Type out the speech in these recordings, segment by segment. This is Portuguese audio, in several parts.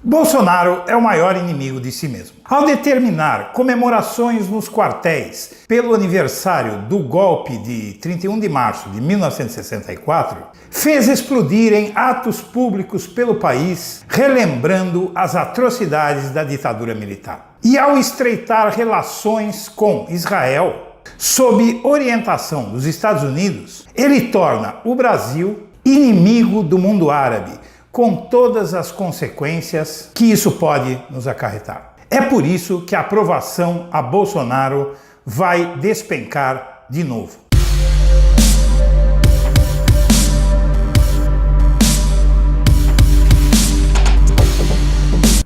Bolsonaro é o maior inimigo de si mesmo. Ao determinar comemorações nos quartéis pelo aniversário do golpe de 31 de março de 1964, fez explodirem atos públicos pelo país, relembrando as atrocidades da ditadura militar. E ao estreitar relações com Israel, sob orientação dos Estados Unidos, ele torna o Brasil inimigo do mundo árabe, com todas as consequências que isso pode nos acarretar. É por isso que a aprovação a Bolsonaro vai despencar de novo.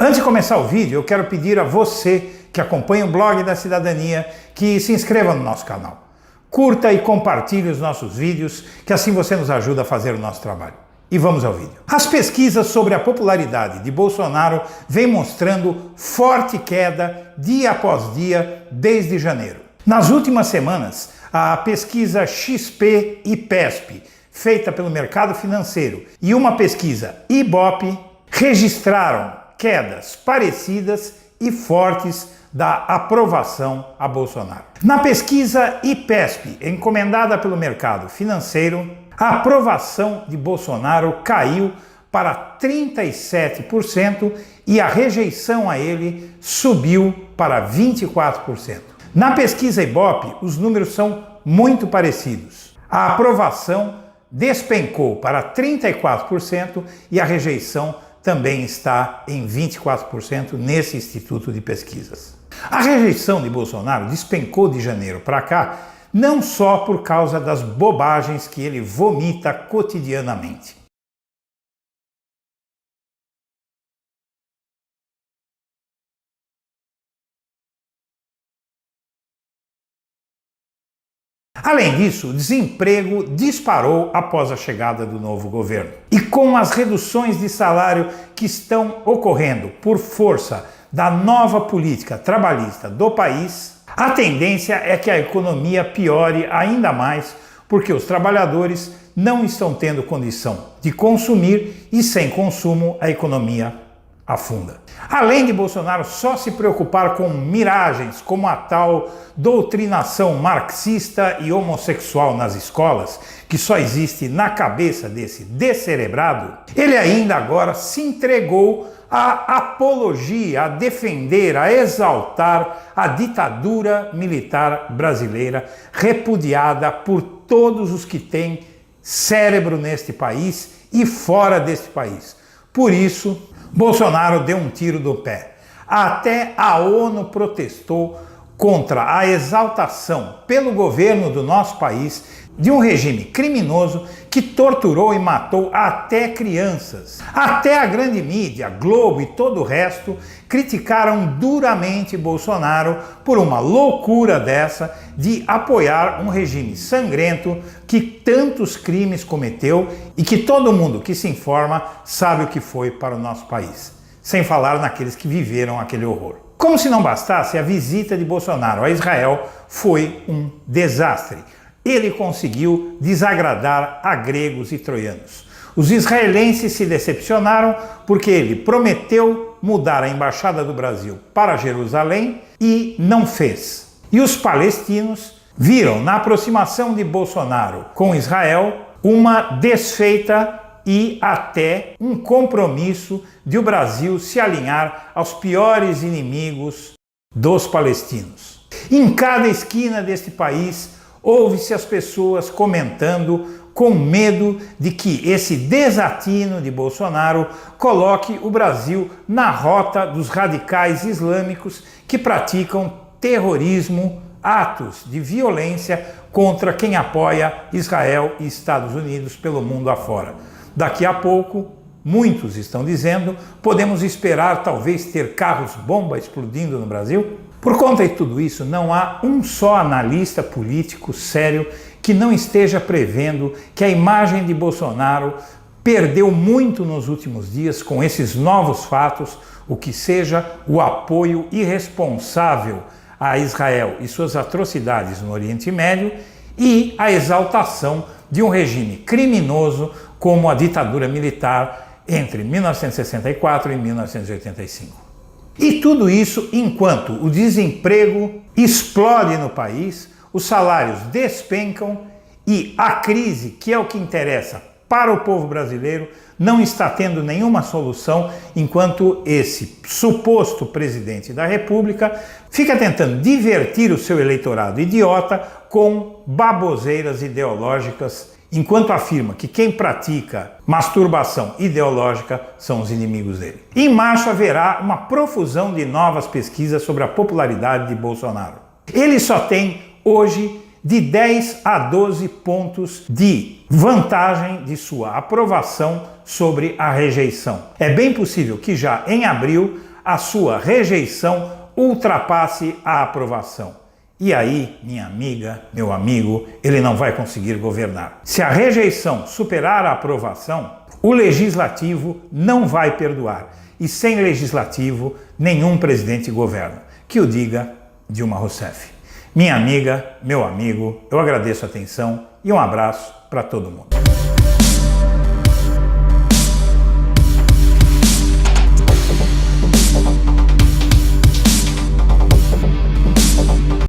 Antes de começar o vídeo, eu quero pedir a você que acompanha o Blog da Cidadania que se inscreva no nosso canal. Curta e compartilhe os nossos vídeos, que assim você nos ajuda a fazer o nosso trabalho. E vamos ao vídeo. As pesquisas sobre a popularidade de Bolsonaro vêm mostrando forte queda dia após dia desde janeiro. Nas últimas semanas, a pesquisa XP e PESP, feita pelo mercado financeiro, e uma pesquisa Ibope registraram quedas parecidas e fortes da aprovação a Bolsonaro. Na pesquisa IPESP, encomendada pelo mercado financeiro, a aprovação de Bolsonaro caiu para 37% e a rejeição a ele subiu para 24%. Na pesquisa Ibope, os números são muito parecidos. A aprovação despencou para 34% e a rejeição também está em 24% nesse instituto de pesquisas. A rejeição de Bolsonaro despencou de janeiro para cá, não só por causa das bobagens que ele vomita cotidianamente. Além disso, o desemprego disparou após a chegada do novo governo. E com as reduções de salário que estão ocorrendo por força da nova política trabalhista do país, a tendência é que a economia piore ainda mais, porque os trabalhadores não estão tendo condição de consumir e sem consumo a economia afunda. Além de Bolsonaro só se preocupar com miragens como a tal doutrinação marxista e homossexual nas escolas, que só existe na cabeça desse descerebrado, ele ainda agora se entregou à apologia, a defender, a exaltar a ditadura militar brasileira, repudiada por todos os que têm cérebro neste país e fora deste país. Por isso, Bolsonaro deu um tiro do pé. Até a ONU protestou contra a exaltação pelo governo do nosso país de um regime criminoso que torturou e matou até crianças. Até a grande mídia, Globo e todo o resto, criticaram duramente Bolsonaro por uma loucura dessa de apoiar um regime sangrento que tantos crimes cometeu e que todo mundo que se informa sabe o que foi para o nosso país. Sem falar naqueles que viveram aquele horror. Como se não bastasse, a visita de Bolsonaro a Israel foi um desastre. Ele conseguiu desagradar a gregos e troianos. Os israelenses se decepcionaram porque ele prometeu mudar a embaixada do Brasil para Jerusalém e não fez. E os palestinos viram na aproximação de Bolsonaro com Israel uma desfeita e até um compromisso de o Brasil se alinhar aos piores inimigos dos palestinos. Em cada esquina deste país, ouve-se as pessoas comentando com medo de que esse desatino de Bolsonaro coloque o Brasil na rota dos radicais islâmicos que praticam terrorismo, atos de violência contra quem apoia Israel e Estados Unidos pelo mundo afora. Daqui a pouco, muitos estão dizendo, podemos esperar talvez ter carros-bomba explodindo no Brasil? Por conta de tudo isso, não há um só analista político sério que não esteja prevendo que a imagem de Bolsonaro perdeu muito nos últimos dias com esses novos fatos, o que seja o apoio irresponsável a Israel e suas atrocidades no Oriente Médio e a exaltação de um regime criminoso como a ditadura militar entre 1964 e 1985. E tudo isso enquanto o desemprego explode no país, os salários despencam e a crise, que é o que interessa para o povo brasileiro, não está tendo nenhuma solução, enquanto esse suposto presidente da República fica tentando divertir o seu eleitorado idiota com baboseiras ideológicas, enquanto afirma que quem pratica masturbação ideológica são os inimigos dele. Em março haverá uma profusão de novas pesquisas sobre a popularidade de Bolsonaro. Ele só tem hoje de 10 a 12 pontos de vantagem de sua aprovação sobre a rejeição. É bem possível que já em abril a sua rejeição ultrapasse a aprovação. E aí, minha amiga, meu amigo, ele não vai conseguir governar. Se a rejeição superar a aprovação, o legislativo não vai perdoar. E sem legislativo, nenhum presidente governa. Que o diga Dilma Rousseff. Minha amiga, meu amigo, eu agradeço a atenção e um abraço para todo mundo.